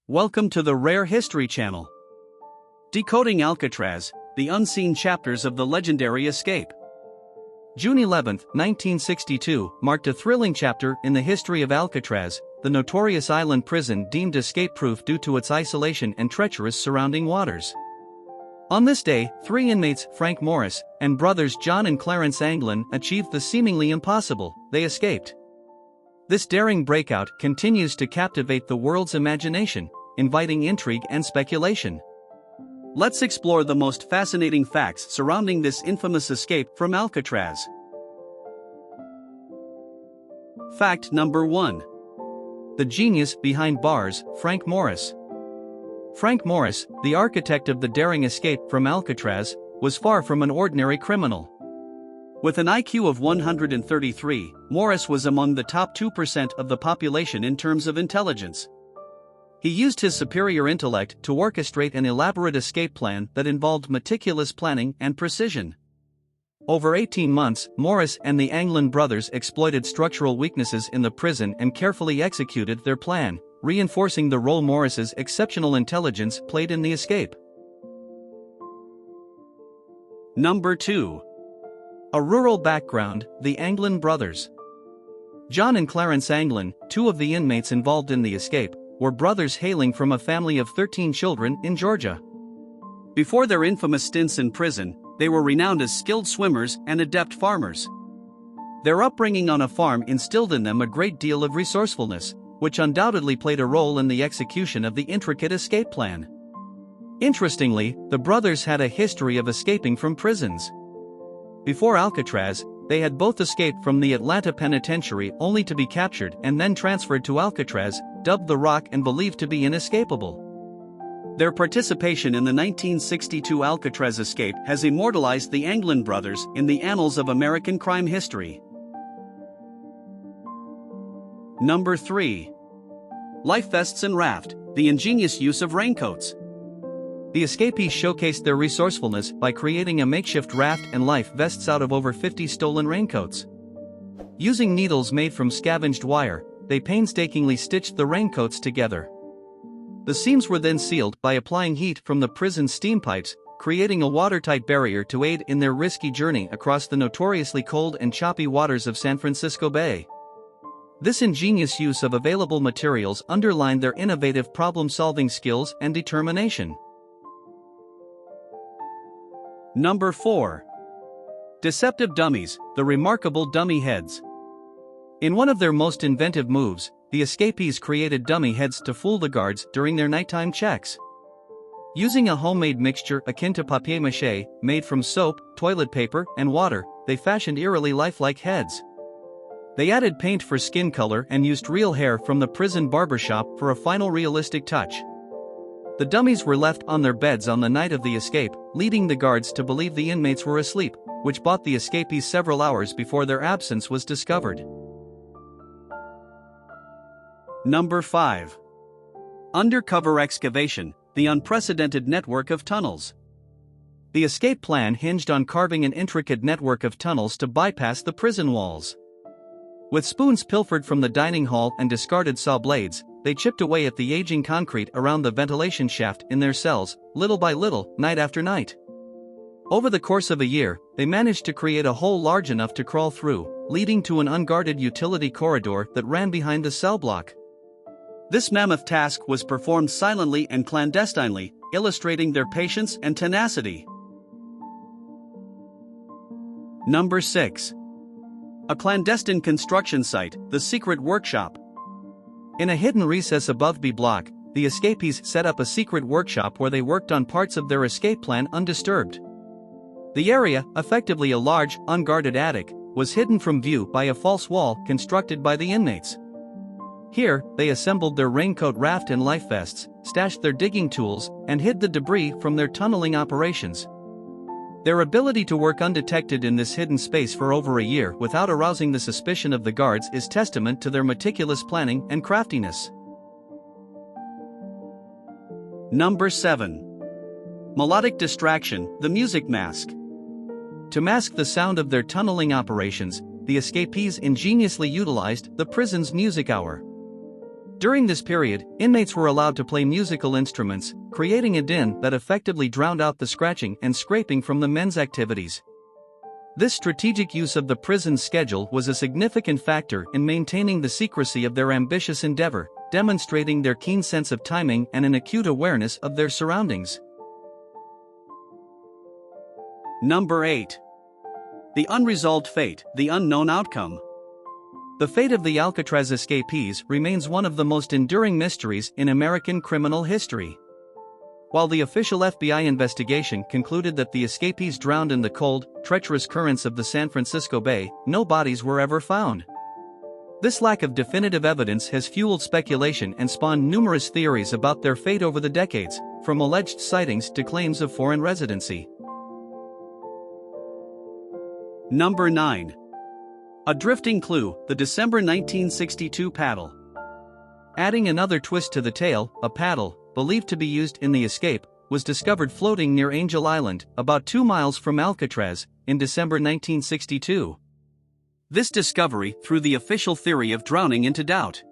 Welcome to the Rare History Channel. Decoding Alcatraz, the unseen chapters of the legendary escape. June 11, 1962, marked a thrilling chapter in the history of Alcatraz, the notorious island prison deemed escape-proof due to its isolation and treacherous surrounding waters. On this day, three inmates, Frank Morris, and brothers John and Clarence Anglin, achieved the seemingly impossible. They escaped. This daring breakout continues to captivate the world's imagination, inviting intrigue and speculation. Let's explore the most fascinating facts surrounding this infamous escape from Alcatraz. Fact number 1. The genius behind bars, Frank Morris. Frank Morris, the architect of the daring escape from Alcatraz, was far from an ordinary criminal. With an IQ of 133, Morris was among the top 2% of the population in terms of intelligence. He used his superior intellect to orchestrate an elaborate escape plan that involved meticulous planning and precision. Over 18 months, Morris and the Anglin brothers exploited structural weaknesses in the prison and carefully executed their plan, reinforcing the role Morris's exceptional intelligence played in the escape. Number 2. A rural background, the Anglin brothers. John and Clarence Anglin, two of the inmates involved in the escape, were brothers hailing from a family of 13 children in Georgia. Before their infamous stints in prison, they were renowned as skilled swimmers and adept farmers. Their upbringing on a farm instilled in them a great deal of resourcefulness, which undoubtedly played a role in the execution of the intricate escape plan. Interestingly, the brothers had a history of escaping from prisons. Before Alcatraz, they had both escaped from the Atlanta penitentiary only to be captured and then transferred to Alcatraz, dubbed the Rock and believed to be inescapable. Their participation in the 1962 Alcatraz escape has immortalized the Anglin brothers in the annals of American crime history. Number 3. Life vests and raft, the ingenious use of raincoats. The escapees showcased their resourcefulness by creating a makeshift raft and life vests out of over 50 stolen raincoats. Using needles made from scavenged wire, they painstakingly stitched the raincoats together. The seams were then sealed by applying heat from the prison's steam pipes, creating a watertight barrier to aid in their risky journey across the notoriously cold and choppy waters of San Francisco Bay. This ingenious use of available materials underlined their innovative problem-solving skills and determination. Number 4. Deceptive dummies, the remarkable dummy heads. In one of their most inventive moves, the escapees created dummy heads to fool the guards during their nighttime checks. Using a homemade mixture akin to papier-mâché, made from soap, toilet paper, and water, they fashioned eerily lifelike heads. They added paint for skin color and used real hair from the prison barbershop for a final realistic touch. The dummies were left on their beds on the night of the escape, leading the guards to believe the inmates were asleep, which bought the escapees several hours before their absence was discovered. Number 5. Undercover excavation, the unprecedented network of tunnels. The escape plan hinged on carving an intricate network of tunnels to bypass the prison walls. With spoons pilfered from the dining hall and discarded saw blades, they chipped away at the aging concrete around the ventilation shaft in their cells, little by little, night after night. Over the course of a year, they managed to create a hole large enough to crawl through, leading to an unguarded utility corridor that ran behind the cell block. This mammoth task was performed silently and clandestinely, illustrating their patience and tenacity. Number 6. A clandestine construction site, the secret workshop. In a hidden recess above B block, the escapees set up a secret workshop where they worked on parts of their escape plan undisturbed. The area, effectively a large, unguarded attic, was hidden from view by a false wall constructed by the inmates. Here, they assembled their raincoat raft and life vests, stashed their digging tools, and hid the debris from their tunneling operations. Their ability to work undetected in this hidden space for over a year without arousing the suspicion of the guards is testament to their meticulous planning and craftiness. Number 7. Melodic distraction, the music mask. To mask the sound of their tunneling operations, the escapees ingeniously utilized the prison's music hour. During this period, inmates were allowed to play musical instruments, creating a din that effectively drowned out the scratching and scraping from the men's activities. This strategic use of the prison's schedule was a significant factor in maintaining the secrecy of their ambitious endeavor, demonstrating their keen sense of timing and an acute awareness of their surroundings. Number 8. The unresolved fate, the unknown outcome. The fate of the Alcatraz escapees remains one of the most enduring mysteries in American criminal history. While the official FBI investigation concluded that the escapees drowned in the cold, treacherous currents of the San Francisco Bay, no bodies were ever found. This lack of definitive evidence has fueled speculation and spawned numerous theories about their fate over the decades, from alleged sightings to claims of foreign residency. Number 9. A drifting clue, the December 1962 paddle. Adding another twist to the tale, a paddle, believed to be used in the escape, was discovered floating near Angel Island, about 2 miles from Alcatraz, in December 1962. This discovery threw the official theory of drowning into doubt.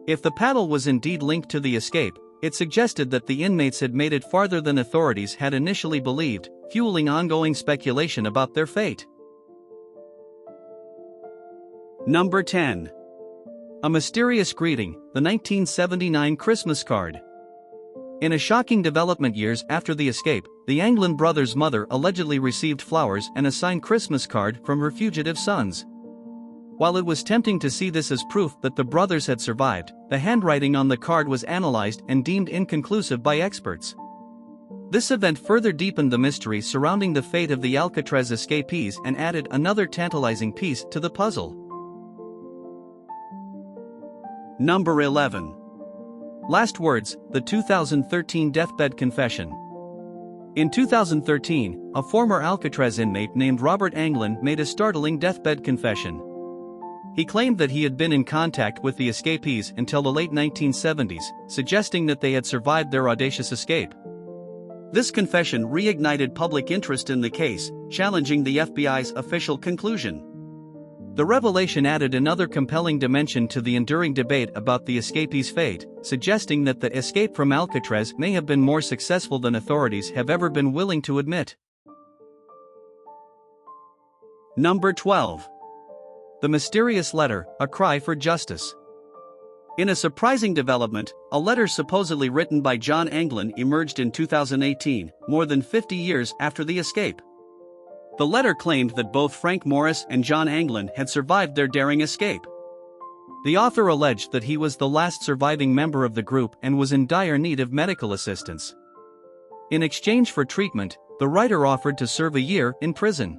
If the paddle was indeed linked to the escape, it suggested that the inmates had made it farther than authorities had initially believed, fueling ongoing speculation about their fate. Number 10. A mysterious greeting, the 1979 Christmas card. In a shocking development years after the escape, the Anglin brothers' mother allegedly received flowers and a signed Christmas card from her fugitive sons. While it was tempting to see this as proof that the brothers had survived, the handwriting on the card was analyzed and deemed inconclusive by experts. This event further deepened the mystery surrounding the fate of the Alcatraz escapees and added another tantalizing piece to the puzzle. Number 11. Last words, the 2013 deathbed confession. In 2013, a former Alcatraz inmate named Robert Anglin made a startling deathbed confession. He claimed that he had been in contact with the escapees until the late 1970s, suggesting that they had survived their audacious escape. This confession reignited public interest in the case, challenging the FBI's official conclusion. The revelation added another compelling dimension to the enduring debate about the escapees' fate, suggesting that the escape from Alcatraz may have been more successful than authorities have ever been willing to admit. Number 12. The mysterious letter, a cry for justice. In a surprising development, a letter supposedly written by John Anglin emerged in 2018, more than 50 years after the escape. The letter claimed that both Frank Morris and John Anglin had survived their daring escape. The author alleged that he was the last surviving member of the group and was in dire need of medical assistance. In exchange for treatment, the writer offered to serve a year in prison.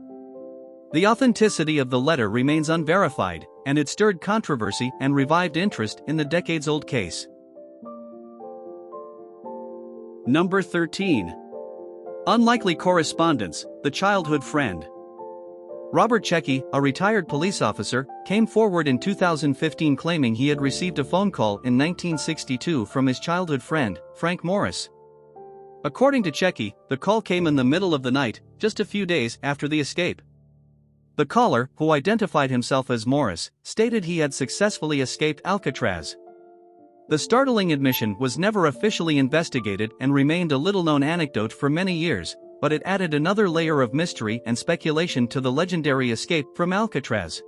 The authenticity of the letter remains unverified, and it stirred controversy and revived interest in the decades-old case. Number 13. Unlikely correspondence, the childhood friend. Robert Checky, a retired police officer, came forward in 2015 claiming he had received a phone call in 1962 from his childhood friend, Frank Morris. According to Checky, the call came in the middle of the night, just a few days after the escape. The caller, who identified himself as Morris, stated he had successfully escaped Alcatraz. The startling admission was never officially investigated and remained a little-known anecdote for many years, but it added another layer of mystery and speculation to the legendary escape from Alcatraz.